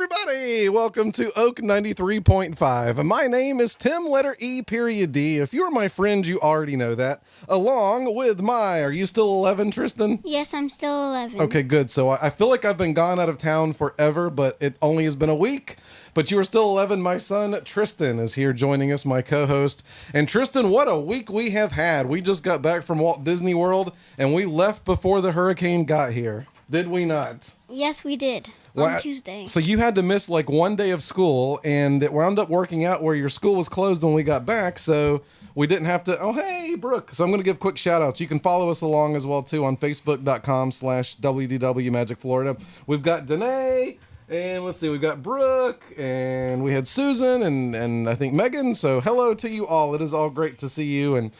everybody. Welcome to Oak 93.5. My name is Tim, letter E, period D. If you're my friend, you already know that. Along with are you still 11, Tristan? Yes, I'm still 11. Okay, good. So I feel like I've been gone out of town forever, but it only has been a week. But you are still 11. My son, Tristan, is here joining us, my co-host. And Tristan, what a week we have had. We just got back from Walt Disney World, and we left before the hurricane got here. Did we not? Yes, we did. On Tuesday. So you had to miss like one day of school, and it wound up working out where your school was closed when we got back, so we didn't have to. Oh, hey, Brooke. So I'm going to give quick shout outs. You can follow us along as well, too, on Facebook.com/WDW Magic Florida. We've got Danae, and let's see, we've got Brooke, and we had Susan, and I think Megan. So hello to you all. It is all great to see you, and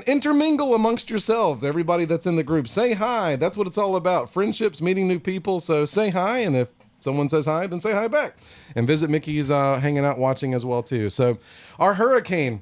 intermingle amongst yourselves. Everybody that's in the group, say hi. That's what it's all about. Friendships, meeting new people. So say hi, and if someone says hi, then say hi back. And visit Mickey's hanging out watching as well, too. So our hurricane,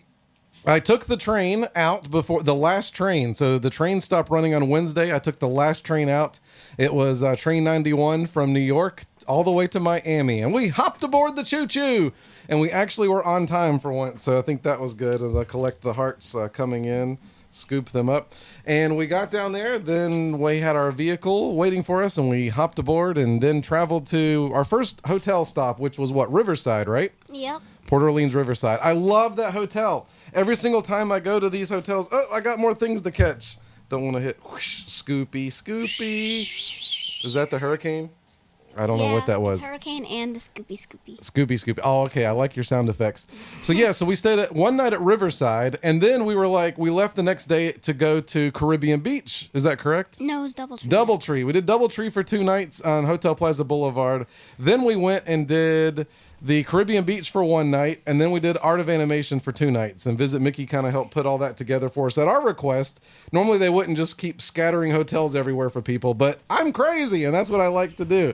I took the train out before the last train. So the train stopped running on Wednesday. I took the last train out. It was train 91 from New York all the way to Miami. And we hopped aboard the choo-choo. And we actually were on time for once. So I think that was good as I collect the hearts coming in. Scoop them up, and we got down there. Then we had our vehicle waiting for us, and we hopped aboard and then traveled to our first hotel stop, which was Riverside, right? Yep. Port Orleans Riverside. I love that hotel. Every single time I go to these hotels, I got more things to catch. Don't want to hit whoosh, Scoopy. Is that the hurricane? I don't know what that was. The hurricane and the Scoopy. Scoopy. Oh, okay. I like your sound effects. So so we stayed one night at Riverside, and then we left the next day to go to Caribbean Beach. Is that correct? No, it was Doubletree. Doubletree. We did Doubletree for 2 nights on Hotel Plaza Boulevard. Then we went and did the Caribbean Beach for 1 night, and then we did Art of Animation for 2 nights. And Visit Mickey kind of helped put all that together for us at our request. Normally they wouldn't just keep scattering hotels everywhere for people, but I'm crazy, and that's what I like to do.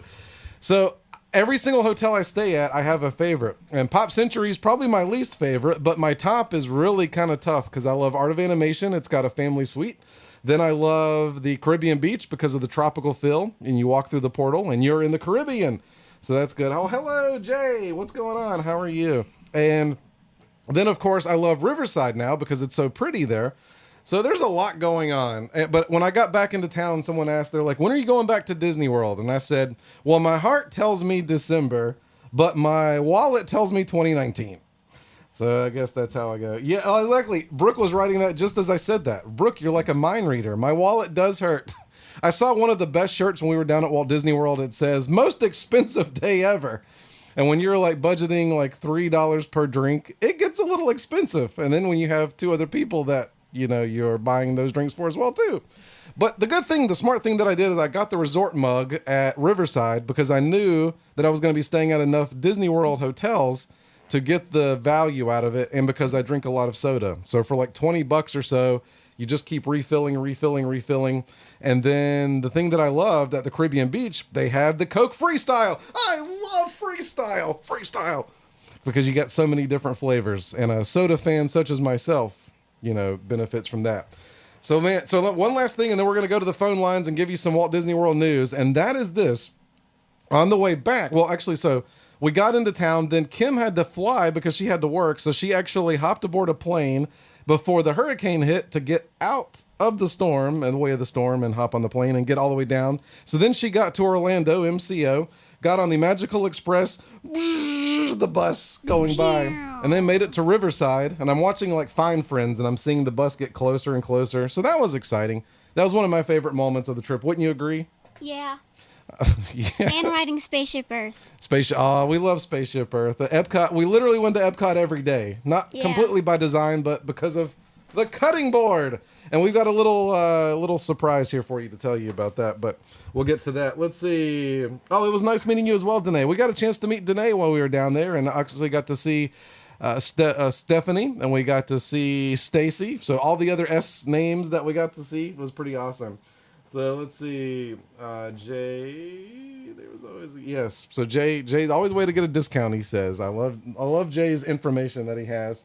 So every single hotel I stay at, I have a favorite. And Pop Century is probably my least favorite, but my top is really kind of tough because I love Art of Animation. It's got a family suite. Then I love the Caribbean Beach because of the tropical feel. And you walk through the portal and you're in the Caribbean. So that's good. Oh, hello, Jay. What's going on? How are you? And then, of course, I love Riverside now because it's so pretty there. So there's a lot going on. But when I got back into town, someone asked, they're like, when are you going back to Disney World? And I said, well, my heart tells me December, but my wallet tells me 2019. So I guess that's how I go. Yeah, exactly. Brooke was writing that just as I said that. Brooke, you're like a mind reader. My wallet does hurt. I saw one of the best shirts when we were down at Walt Disney World. It says, most expensive day ever. And when you're like budgeting like $3 per drink, it gets a little expensive. And then when you have 2 other people that you're buying those drinks for as well too. But the smart thing that I did is I got the resort mug at Riverside because I knew that I was going to be staying at enough Disney World hotels to get the value out of it. And because I drink a lot of soda. So for like $20 or so, you just keep refilling. And then the thing that I loved at the Caribbean Beach, they had the Coke Freestyle. I love Freestyle because you get so many different flavors, and a soda fan such as myself, benefits from that. So one last thing, and then we're going to go to the phone lines and give you some Walt Disney World news. And that is this. On the way back, so we got into town, then Kim had to fly because she had to work. So she actually hopped aboard a plane before the hurricane hit to get out of the storm and the way of the storm and hop on the plane and get all the way down. So then she got to Orlando, MCO, got on the Magical Express, the bus going by, and then made it to Riverside. And I'm watching like Find Friends, and I'm seeing the bus get closer and closer. So that was exciting. That was one of my favorite moments of the trip. Wouldn't you agree? Yeah. Yeah. And riding Spaceship Earth. We love Spaceship Earth. The Epcot, we literally went to Epcot every day. Not completely by design, but because of the cutting board. And we've got a little surprise here for you to tell you about that, but we'll get to that. Let's see. Oh, it was nice meeting you as well, Danae. We got a chance to meet Danae while we were down there, and actually got to see Stephanie, and we got to see Stacy. So all the other S names that we got to see was pretty awesome. So let's see, Jay, there was always, yes. So Jay's always a way to get a discount, he says. I love Jay's information that he has.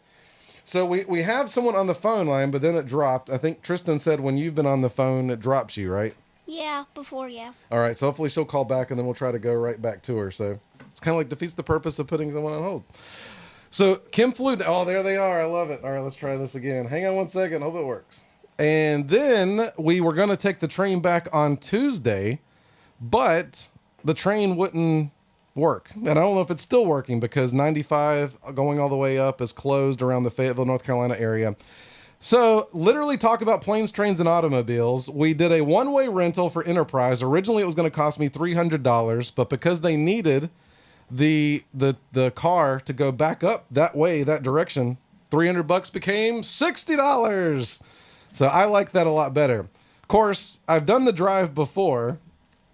So we have someone on the phone line, but then it dropped. I think Tristan said when you've been on the phone, it drops you, right? Yeah, before, yeah. All right, so hopefully she'll call back, and then we'll try to go right back to her. So it's kind of like defeats the purpose of putting someone on hold. So Kim flew. Oh, there they are. I love it. All right, let's try this again. Hang on one second. Hope it works. And then we were going to take the train back on Tuesday, but the train wouldn't work. And I don't know if it's still working because 95 going all the way up is closed around the Fayetteville, North Carolina area. So literally talk about planes, trains, and automobiles. We did a one-way rental for Enterprise. Originally, it was going to cost me $300, but because they needed the car to go back up that way, that direction, $300 became $60. So I like that a lot better. Of course, I've done the drive before,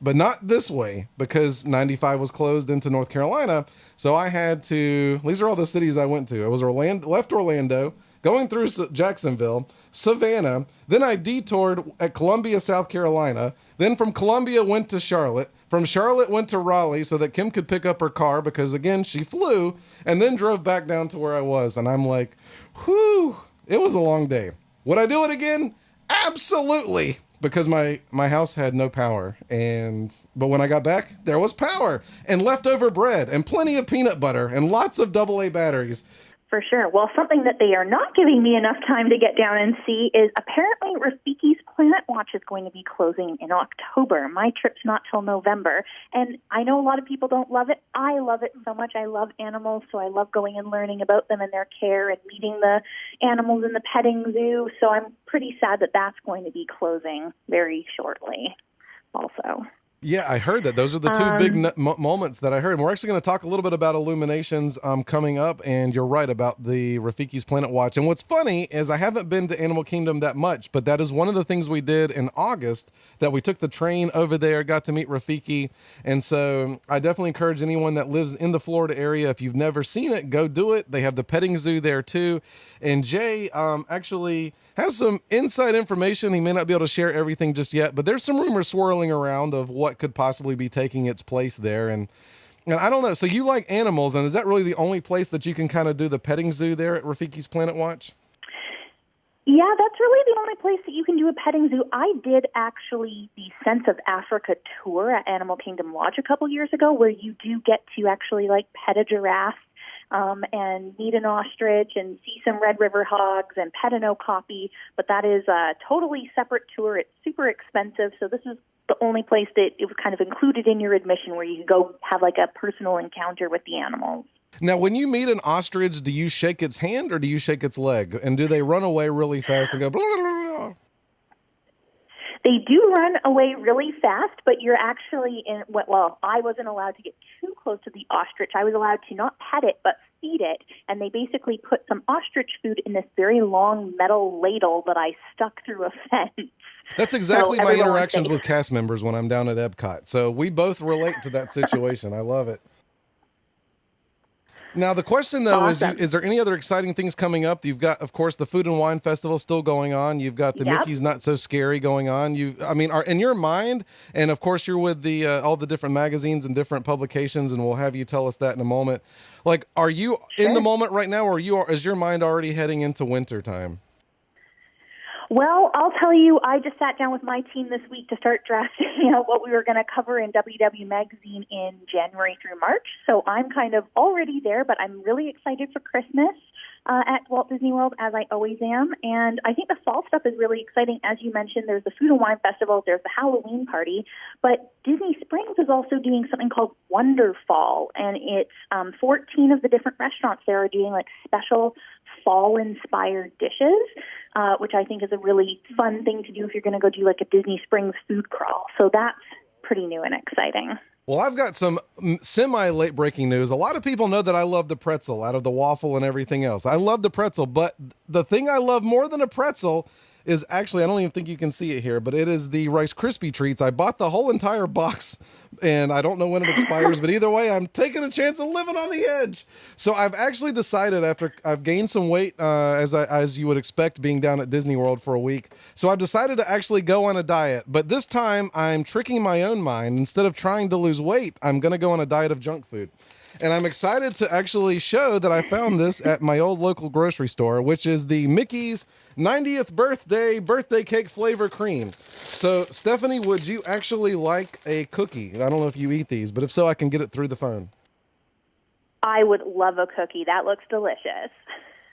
but not this way because 95 was closed into North Carolina. So I had to, these are all the cities I went to. It was left Orlando, going through Jacksonville, Savannah. Then I detoured at Columbia, South Carolina. Then from Columbia went to Charlotte. From Charlotte went to Raleigh so that Kim could pick up her car because, again, she flew, and then drove back down to where I was. And I'm like, whew, it was a long day. Would I do it again? Absolutely. Because my house had no power. But when I got back, there was power and leftover bread and plenty of peanut butter and lots of AA batteries. For sure. Well, something that they are not giving me enough time to get down and see is apparently Rafiki's Planet Watch is going to be closing in October. My trip's not till November. And I know a lot of people don't love it. I love it so much. I love animals, so I love going and learning about them and their care and meeting the animals in the petting zoo. So I'm pretty sad that that's going to be closing very shortly also. Yeah, I heard that. Those are the two big moments that I heard. And we're actually going to talk a little bit about Illuminations coming up. And you're right about the Rafiki's Planet Watch. And what's funny is I haven't been to Animal Kingdom that much, but that is one of the things we did in August, that we took the train over there, got to meet Rafiki. And so I definitely encourage anyone that lives in the Florida area, if you've never seen it, go do it. They have the petting zoo there too. And Jay actually has some inside information. He may not be able to share everything just yet, but there's some rumors swirling around of what could possibly be taking its place there. And I don't know. So you like animals, and is that really the only place that you can kind of do the petting zoo there at Rafiki's Planet Watch? Yeah, that's really the only place that you can do a petting zoo. I did actually the Sense of Africa tour at Animal Kingdom Lodge a couple years ago, where you do get to actually like pet a giraffe and meet an ostrich and see some Red River hogs and pet an okapi. But that is a totally separate tour. It's super expensive. So this is the only place that it was kind of included in your admission where you could go have like a personal encounter with the animals. Now, when you meet an ostrich, do you shake its hand or do you shake its leg? And do they run away really fast and go blah, blah, blah, blah? They do run away really fast, but you're actually I wasn't allowed to get too close to the ostrich. I was allowed to not pet it, but feed it. And they basically put some ostrich food in this very long metal ladle that I stuck through a fence. That's exactly my interactions with cast members when I'm down at Epcot. So we both relate to that situation. I love it. Now, the question, though, is there any other exciting things coming up? You've got, of course, the Food and Wine Festival still going on. You've got the Mickey's Not So Scary going on. Are in your mind, and of course, you're with the all the different magazines and different publications, and we'll have you tell us that in a moment. Like, are you in the moment right now, or is your mind already heading into winter time? Well, I'll tell you, I just sat down with my team this week to start drafting out what we were going to cover in WDW Magazine in January through March. So I'm kind of already there, but I'm really excited for Christmas at Walt Disney World, as I always am. And I think the fall stuff is really exciting. As you mentioned, there's the Food and Wine Festival, there's the Halloween party, but Disney Springs is also doing something called Wonder Fall, and it's 14 of the different restaurants there are doing like special fall-inspired dishes, which I think is a really fun thing to do if you're going to go do like a Disney Springs food crawl. So that's pretty new and exciting. Well, I've got some semi-late breaking news. A lot of people know that I love the pretzel out of the waffle and everything else. I love the pretzel, but the thing I love more than a pretzel is actually, I don't even think you can see it here, but it is the Rice Krispie treats. I bought the whole entire box and I don't know when it expires, but either way, I'm taking a chance of living on the edge. So I've actually decided, after I've gained some weight, as you would expect being down at Disney World for a week. So I've decided to actually go on a diet, but this time I'm tricking my own mind. Instead of trying to lose weight, I'm going to go on a diet of junk food. And I'm excited to actually show that I found this at my old local grocery store, which is the Mickey's 90th birthday cake flavor cream. So, Stephanie, would you actually like a cookie? I don't know if you eat these, but if so, I can get it through the phone. I would love a cookie. That looks delicious.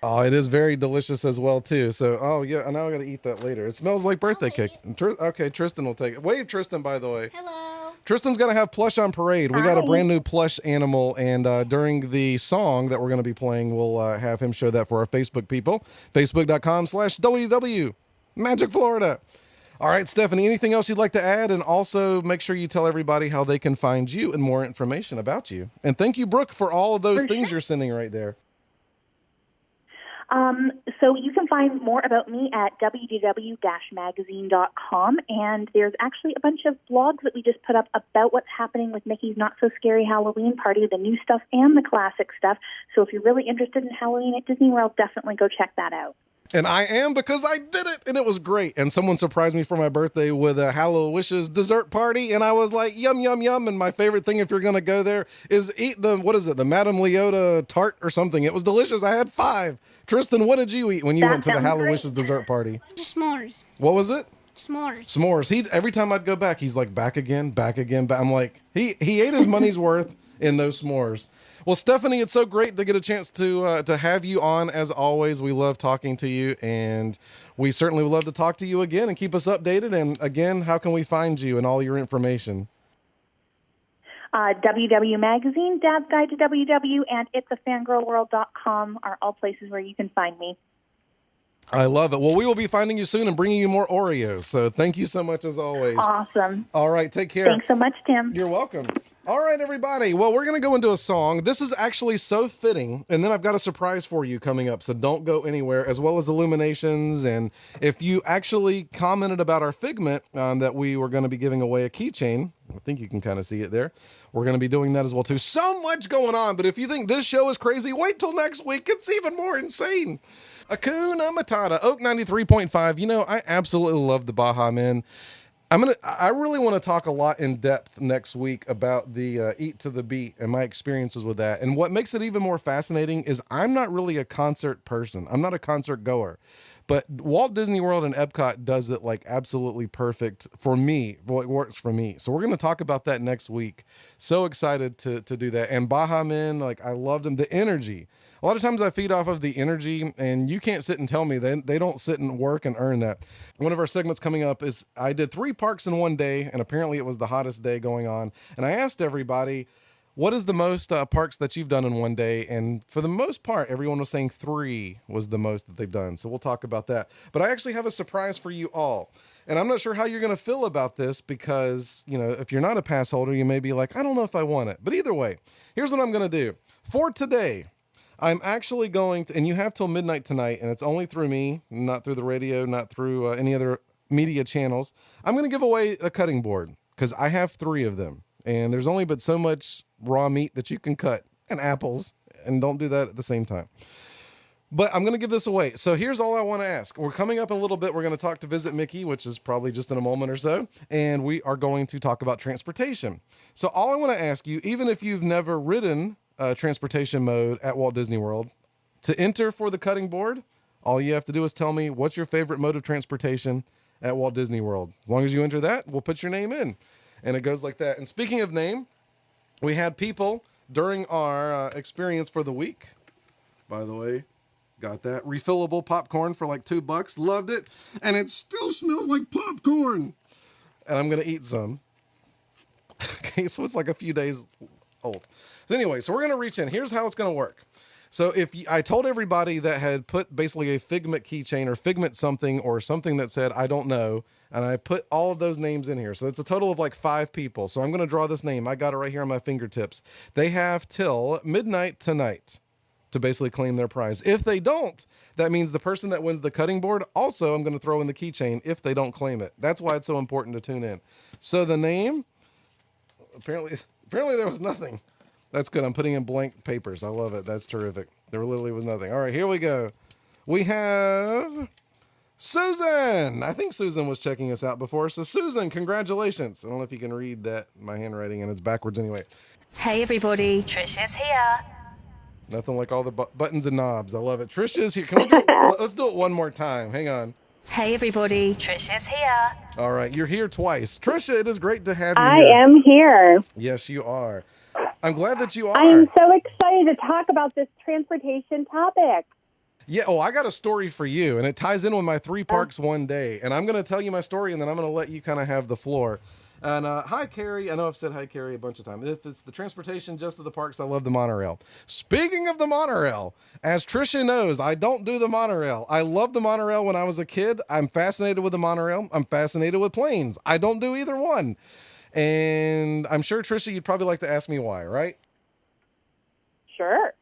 Oh, it is very delicious as well, too. So, oh, yeah, now I got to eat that later. It smells like birthday cake. Okay, Tristan will take it. Wave, Tristan, by the way. Hello. Tristan's going to have plush on parade. We got a brand new plush animal, and during the song that we're going to be playing, we'll have him show that for our Facebook people. Facebook.com/WDW Magic Florida. All right, Stephanie, anything else you'd like to add? And also make sure you tell everybody how they can find you and more information about you. And thank you, Brooke, for all of those things you're sending right there. So you can find more about me at WDW-magazine.com, and there's actually a bunch of blogs that we just put up about what's happening with Mickey's Not So Scary Halloween Party, the new stuff and the classic stuff. So if you're really interested in Halloween at Disney World, definitely go check that out. And I am, because I did it, and it was great. And someone surprised me for my birthday with a Hallow Wishes dessert party, and I was like, yum, yum, yum. And my favorite thing, if you're going to go there, is eat the, the Madame Leota tart or something. It was delicious. I had 5. Tristan, what did you eat when you went to the Hallow Wishes dessert party? S'mores. What was it? S'mores. S'mores. Every time I'd go back, he's like, back again, back again. I'm like, he ate his money's worth in those s'mores. Well, Stephanie, it's so great to get a chance to have you on, as always. We love talking to you, and we certainly would love to talk to you again and keep us updated. And again, how can we find you and all your information? WDW Magazine, Dad's Guide to WDW, and itsafangirlworld.com are all places where you can find me. I love it. Well, we will be finding you soon and bringing you more Oreos. So thank you so much, as always. Awesome. All right, take care. Thanks so much, Tim. You're welcome. All right, everybody. Well, we're going to go into a song. This is actually so fitting, and then I've got a surprise for you coming up, so don't go anywhere, as well as Illuminations. And if you actually commented about our Figment that we were going to be giving away a keychain, I think you can kind of see it there. We're going to be doing that as well, too. So much going on, but if you think this show is crazy, wait till next week. It's even more insane. Hakuna Matata, Oak 93.5. You know, I absolutely love the Baja Men. I really want to talk a lot in depth next week about the Eat to the Beat and my experiences with that. And what makes it even more fascinating is I'm not really a concert person. I'm not a concert goer. But Walt Disney World and Epcot does it like absolutely perfect for me. Well, it works for me. So we're going to talk about that next week. So excited to do that. And Baja Men, like, I love them. The energy. A lot of times I feed off of the energy, and you can't sit and tell me they don't sit and work and earn that. One of our segments coming up is I did 3 parks in one day, and apparently it was the hottest day going on. And I asked everybody, what is the most parks that you've done in one day? And for the most part, everyone was saying 3 was the most that they've done. So we'll talk about that. But I actually have a surprise for you all. And I'm not sure how you're going to feel about this because, you know, if you're not a pass holder, you may be like, I don't know if I want it. But either way, here's what I'm going to do. For today, I'm actually going to, and you have till midnight tonight, and it's only through me, not through the radio, not through any other media channels. I'm going to give away a cutting board because I have 3 of them. And there's only but so much raw meat that you can cut, and apples, and don't do that at the same time. But I'm going to give this away. So here's all I want to ask. We're coming up in a little bit. We're going to talk to Visit Mickey, which is probably just in a moment or so. And we are going to talk about transportation. So all I want to ask you, even if you've never ridden transportation mode at Walt Disney World, to enter for the cutting board, all you have to do is tell me what's your favorite mode of transportation at Walt Disney World. As long as you enter that, we'll put your name in. And it goes like that. And speaking of name, we had people during our experience for the week, by the way, got that refillable popcorn for like $2. Loved it. And it still smells like popcorn. And I'm going to eat some. Okay, so it's like a few days old. So anyway, so we're going to reach in. Here's how it's going to work. So I told everybody that had put basically a Figment keychain or Figment something or something that said, I don't know. And I put all of those names in here. So it's a total of like 5 people. So I'm going to draw this name. I got it right here on my fingertips. They have till midnight tonight to basically claim their prize. If they don't, that means the person that wins the cutting board, also I'm going to throw in the keychain if they don't claim it. That's why it's so important to tune in. So the name, apparently there was nothing. That's good. I'm putting in blank papers. I love it. That's terrific. There literally was nothing. All right, here we go. We have Susan. I think Susan was checking us out before. So Susan, congratulations. I don't know if you can read that, my handwriting, and it's backwards anyway. Hey everybody, Trish is here. Nothing like all the buttons and knobs. I love it. Trish is here. Can we do it? Let's do it one more time. Hang on. Hey everybody, Trish is here. All right, you're here twice. Trisha, it is great to have you I here. am here. Yes, you are. I'm glad that you are. I am so excited to talk about this transportation topic. Yeah, I got a story for you, and it ties in with my 3 parks one day. And I'm going to tell you my story, and then I'm going to let you kind of have the floor. And hi, Carrie. I know I've said hi, Carrie, a bunch of times. It's the transportation just of the parks. I love the monorail. Speaking of the monorail, as Trisha knows, I don't do the monorail. I loved the monorail when I was a kid. I'm fascinated with the monorail. I'm fascinated with planes. I don't do either one. And I'm sure, Trisha, you'd probably like to ask me why, right? Sure.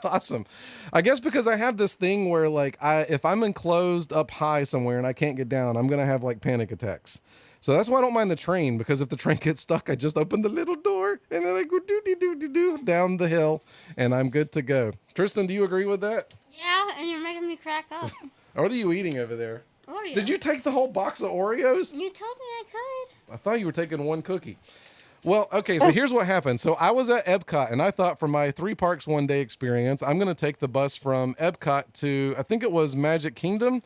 Awesome. I guess because I have this thing where, like, if I'm enclosed up high somewhere and I can't get down, I'm going to have, like, panic attacks. So that's why I don't mind the train, because if the train gets stuck, I just open the little door and then I go doo-dee-doo-dee-doo down the hill and I'm good to go. Tristan, do you agree with that? Yeah, and you're making me crack up. What are you eating over there? Oreo. Did you take the whole box of Oreos? You told me I could. I thought you were taking one cookie. Well, okay, so here's what happened. So I was at Epcot, and I thought for my 3 parks one day experience, I'm going to take the bus from Epcot to, I think it was Magic Kingdom.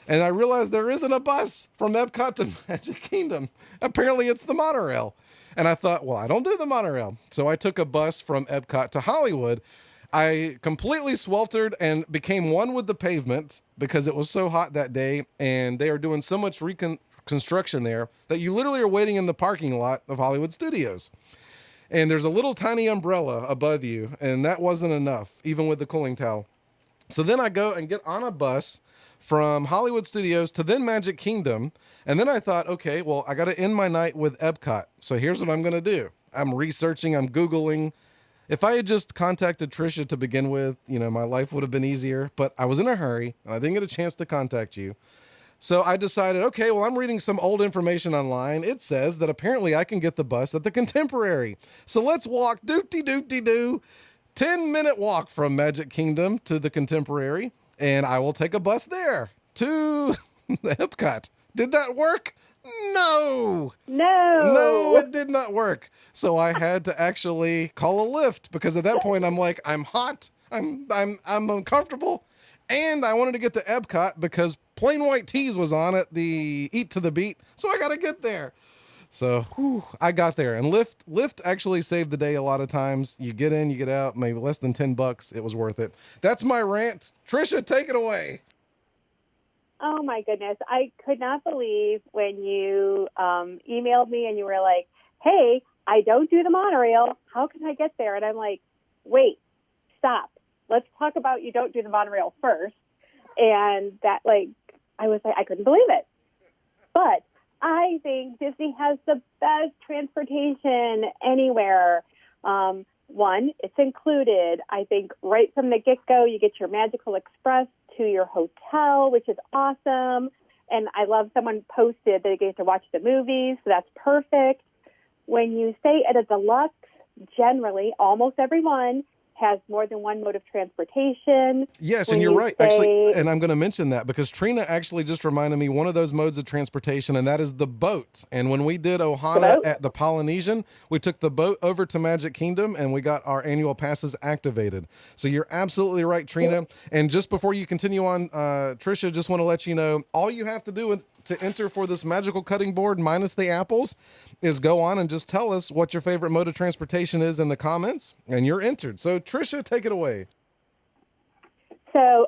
And I realized there isn't a bus from Epcot to Magic Kingdom. Apparently it's the monorail. And I thought, well, I don't do the monorail. So I took a bus from Epcot to Hollywood. I completely sweltered and became one with the pavement because it was so hot that day. And they are doing so much reconstruction there that you literally are waiting in the parking lot of Hollywood Studios. And there's a little tiny umbrella above you. And that wasn't enough, even with the cooling towel. So then I go and get on a bus from Hollywood Studios to then Magic Kingdom. And then I thought, okay, well, I got to end my night with Epcot. So here's what I'm going to do. I'm researching, I'm Googling. If I had just contacted Trisha to begin with, my life would have been easier, but I was in a hurry and I didn't get a chance to contact you. So I decided, okay, well, I'm reading some old information online. It says that apparently I can get the bus at the Contemporary. So let's walk, doop-de-doop-de-doo, 10-minute walk from Magic Kingdom to the Contemporary. And I will take a bus there to the Epcot. Did that work? No, it did not work. So I had to actually call a Lyft because at that point I'm like, I'm hot, I'm uncomfortable, and I wanted to get to Epcot because Plain White Tees was on at the Eat to the Beat. So I got to get there. So I got there, and Lyft actually saved the day a lot of times. You get in, you get out, maybe less than $10. It was worth it. That's my rant. Trisha, take it away. Oh my goodness. I could not believe when you emailed me and you were like, hey, I don't do the monorail. How can I get there? And I'm like, wait, stop. Let's talk about you don't do the monorail first. And that, I was like, I couldn't believe it. But I think Disney has the best transportation anywhere. One, it's included. I think right from the get-go, you get your Magical Express to your hotel, which is awesome. And I love someone posted that they get to watch the movies, so that's perfect. When you stay at a deluxe, generally, almost everyone has more than one mode of transportation. Yes, and you're right. Actually, and I'm going to mention that because Trina actually just reminded me one of those modes of transportation, and that is the boat. And when we did Ohana at the Polynesian, we took the boat over to Magic Kingdom, and we got our annual passes activated. So you're absolutely right, Trina. And just before you continue on, Trisha, just want to let you know, all you have to do to enter for this magical cutting board minus the apples is go on and just tell us what your favorite mode of transportation is in the comments, and you're entered. So Trisha, take it away. So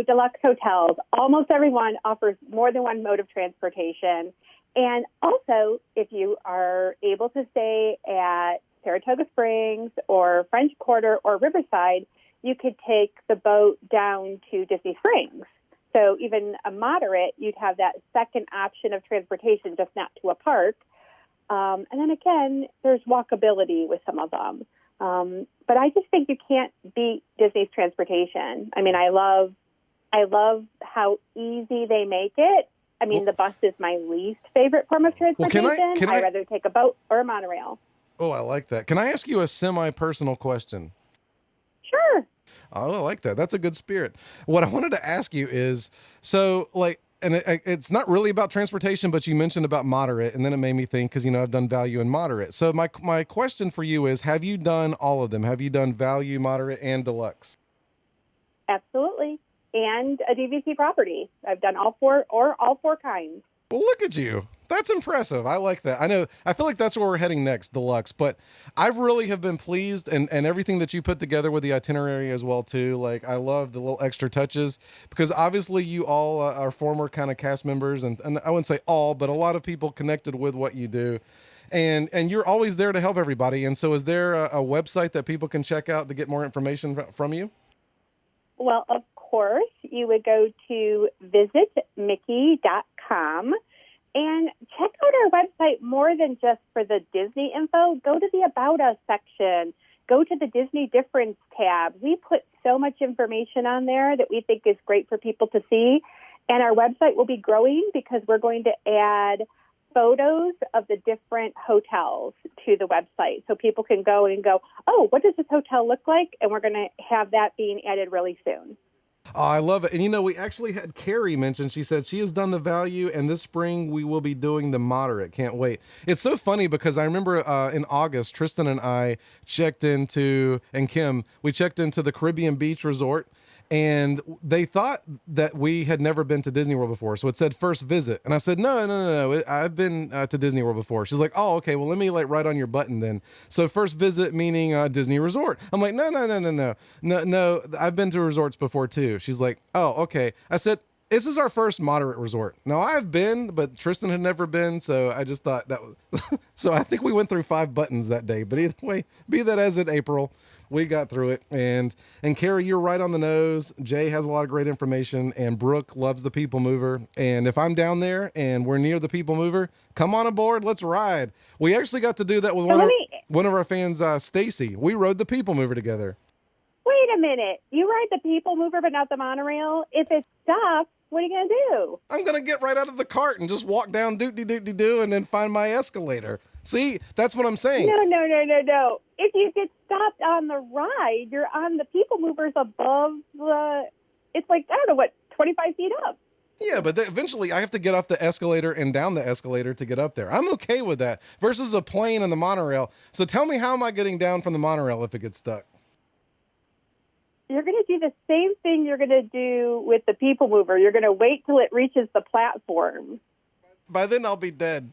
deluxe hotels, almost everyone offers more than one mode of transportation. And also, if you are able to stay at Saratoga Springs or French Quarter or Riverside, you could take the boat down to Disney Springs. So even a moderate, you'd have that second option of transportation, just not to a park. And then again, there's walkability with some of them. But I just think you can't beat Disney's transportation. I mean, I love how easy they make it. I mean, the bus is my least favorite form of transportation. I'd rather take a boat or a monorail. Oh, I like that. Can I ask you a semi-personal question? Sure. Oh, I like that. That's a good spirit. What I wanted to ask you is, so like, and it's not really about transportation, but you mentioned about moderate, and then it made me think, because, I've done value and moderate. So my question for you is, have you done all of them? Have you done value, moderate, and deluxe? Absolutely. And a DVC property. I've done all four kinds. Well, look at you. That's impressive. I like that. I feel like that's where we're heading next, deluxe. But I really have been pleased, and everything that you put together with the itinerary as well, too. Like, I love the little extra touches, because obviously you all are former kind of cast members, and I wouldn't say all, but a lot of people connected with what you do. And you're always there to help everybody. And so is there a website that people can check out to get more information from you? Well, of course, you would go to visitmickey.com and check out our website more than just for the Disney info. Go to the About Us section. Go to the Disney Difference tab. We put so much information on there that we think is great for people to see. And our website will be growing because we're going to add photos of the different hotels to the website. So people can go and go, oh, what does this hotel look like? And we're going to have that being added really soon. Oh, I love it. And we actually had Carrie mention, she said she has done the value, and this spring we will be doing the moderate. Can't wait. It's so funny because I remember in August, Tristan and I and Kim, we checked into the Caribbean Beach Resort, and they thought that we had never been to Disney World before. So it said first visit. And I said, no. I've been to Disney World before. She's like, oh, okay. Well, let me write on your button then. So first visit meaning Disney Resort. I'm like, no. I've been to resorts before too. She's like, oh, okay. I said, this is our first moderate resort. Now I've been, but Tristan had never been. So I just thought that was, so I think we went through 5 buttons that day, but either way, be that as in April, we got through it. And Carrie, you're right on the nose. Jay has a lot of great information, and Brooke loves the People Mover. And if I'm down there and we're near the People Mover, come on aboard. Let's ride. We actually got to do that with one of our fans, Stacy. We rode the People Mover together. Wait a minute. You ride the People Mover, but not the monorail? If it stops, what are you going to do? I'm going to get right out of the cart and just walk down doot-de-doot-de-doo and then find my escalator. See, that's what I'm saying. No. If you get stopped on the ride, you're on the People Movers above it's like, I don't know, what, 25 feet up. Yeah, but eventually I have to get off the escalator and down the escalator to get up there. I'm okay with that versus a plane and the monorail. So tell me, how am I getting down from the monorail if it gets stuck? You're going to do the same thing you're going to do with the People Mover. You're going to wait till it reaches the platform. By then I'll be dead.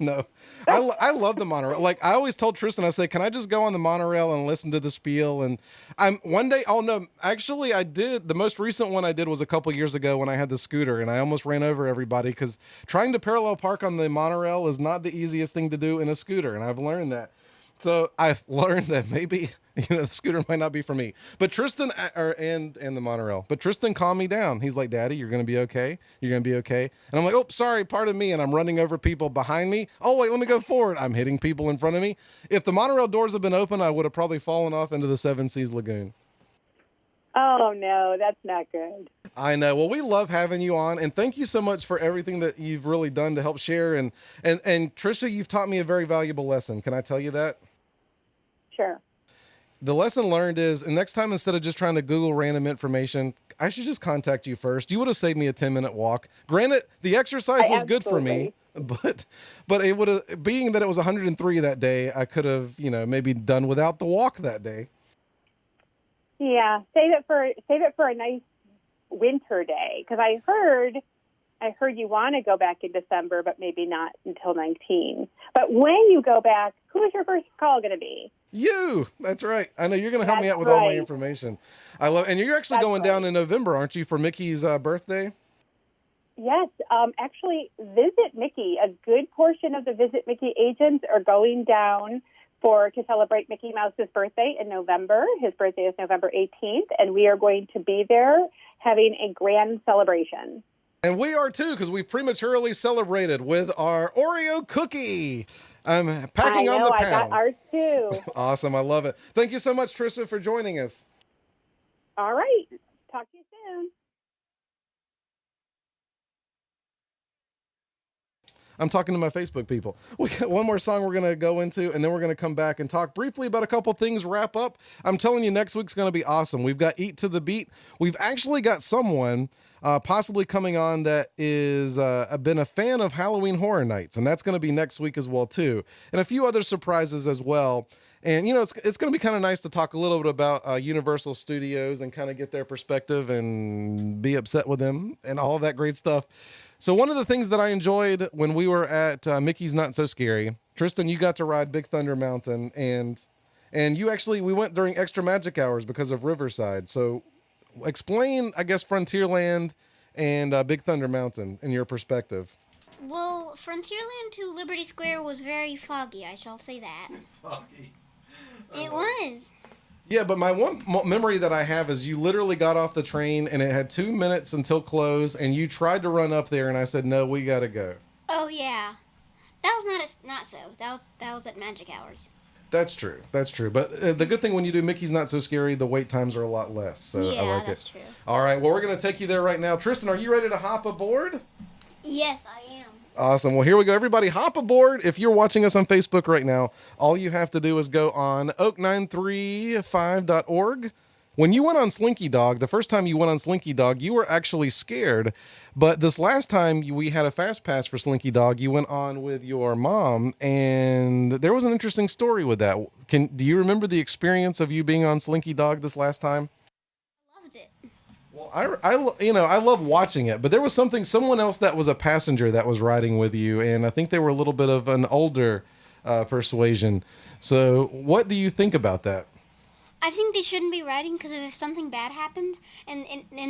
No, I love the monorail. Like I always told Tristan, I said, can I just go on the monorail and listen to the spiel? And actually I did. The most recent one I did was a couple years ago when I had the scooter, and I almost ran over everybody because trying to parallel park on the monorail is not the easiest thing to do in a scooter. And I've learned that. So I've learned that maybe, the scooter might not be for me, but Tristan and the monorail, but Tristan calmed me down. He's like, Daddy, you're going to be okay. You're going to be okay. And I'm like, oh, sorry, pardon me. And I'm running over people behind me. Oh, wait, let me go forward. I'm hitting people in front of me. If the monorail doors had been open, I would have probably fallen off into the Seven Seas Lagoon. Oh no, that's not good. I know. Well, we love having you on, and thank you so much for everything that you've really done to help share. And Trisha, you've taught me a very valuable lesson. Can I tell you that? Sure. The lesson learned is, and next time, instead of just trying to Google random information, I should just contact you first. You would have saved me a 10-minute walk. Granted, the exercise was good for me, but it would have, being that it was 103 that day, I could have, maybe done without the walk that day. Yeah, save it for a nice winter day, because I heard you want to go back in December, but maybe not until 19. But when you go back, who is your first call going to be? You. That's right. I know you're going to help me out with all my information. I love, and you're actually going down in November, aren't you, for Mickey's birthday? Yes. Actually, Visit Mickey, a good portion of the Visit Mickey agents are going down to celebrate Mickey Mouse's birthday in November. His birthday is November 18th, and we are going to be there having a grand celebration. And we are too, because we've prematurely celebrated with our Oreo cookie. I'm packing on the pounds. I got ours too. Awesome. I love it. Thank you so much, Trisha, for joining us. All right. Talk to you soon. I'm talking to my Facebook people. We got one more song we're going to go into, and then we're going to come back and talk briefly about a couple things, wrap up. I'm telling you, next week's going to be awesome. We've got Eat to the Beat. We've actually got someone possibly coming on that is been a fan of Halloween Horror Nights, and that's going to be next week as well, too. And a few other surprises as well. And, you know, it's going to be kind of nice to talk a little bit about Universal Studios and kind of get their perspective and be upset with them and all that great stuff. So one of the things that I enjoyed when we were at Mickey's Not So Scary, Tristan, you got to ride Big Thunder Mountain, and we went during extra magic hours because of Riverside. So explain, I guess, Frontierland and Big Thunder Mountain in your perspective. Well, Frontierland to Liberty Square was very foggy, I shall say that. Foggy. It was. Yeah, but my one memory that I have is you literally got off the train and it had 2 minutes until close, and you tried to run up there, and I said, "No, we gotta go." Oh yeah, that was not so. That was at magic hours. That's true. That's true. But the good thing when you do Mickey's Not So Scary, the wait times are a lot less. So Yeah, I like that's it. true. All right. Well, we're gonna take you there right now. Tristan, are you ready to hop aboard? Yes, I am. Awesome. Well, here we go. Everybody hop aboard. If you're watching us on Facebook right now, all you have to do is go on oak935.org. When you went on Slinky Dog, the first time you went on Slinky Dog, you were actually scared. But this last time we had a fast pass for Slinky Dog, you went on with your mom, and there was an interesting story with that. Do you remember the experience of you being on Slinky Dog this last time? Loved it. Well, I love watching it, but there was someone else that was a passenger that was riding with you, and I think they were a little bit of an older persuasion. So what do you think about that? I think they shouldn't be riding because if something bad happened and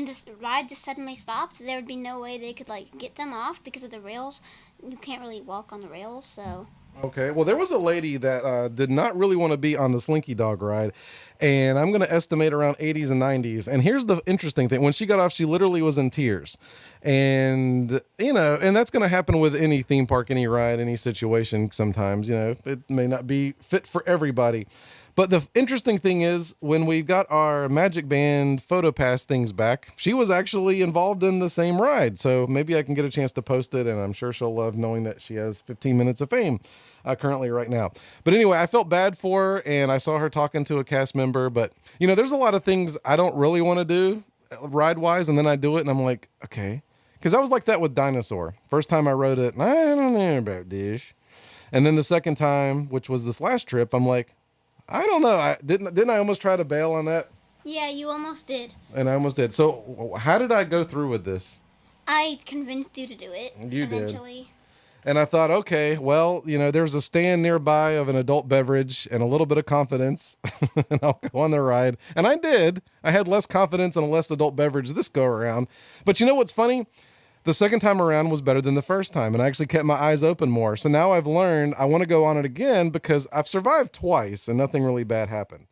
this ride just suddenly stopped, there would be no way they could like get them off because of the rails. You can't really walk on the rails, so. Okay. Well, there was a lady that did not really want to be on the Slinky Dog ride, and I'm going to estimate around 80s and 90s. And here's the interesting thing. When she got off, she literally was in tears. And, and that's going to happen with any theme park, any ride, any situation sometimes. It may not be fit for everybody. But the interesting thing is, when we got our Magic Band photo pass things back, she was actually involved in the same ride. So maybe I can get a chance to post it, and I'm sure she'll love knowing that she has 15 minutes of fame currently right now. But anyway, I felt bad for her, and I saw her talking to a cast member. But, there's a lot of things I don't really want to do ride-wise, and then I do it, and I'm like, okay. Because I was like that with Dinosaur. First time I rode it, I don't know about this. And then the second time, which was this last trip, I'm like, I don't know. Didn't I almost try to bail on that? Yeah, you almost did. And I almost did. So how did I go through with this? I convinced you to do it. You eventually. did. And I thought, okay, well, there's a stand nearby of an adult beverage and a little bit of confidence, and I'll go on the ride. And I did. I had less confidence and a less adult beverage this go around. But you know what's funny? The second time around was better than the first time, and I actually kept my eyes open more. So now I've learned I want to go on it again because I've survived twice and nothing really bad happened.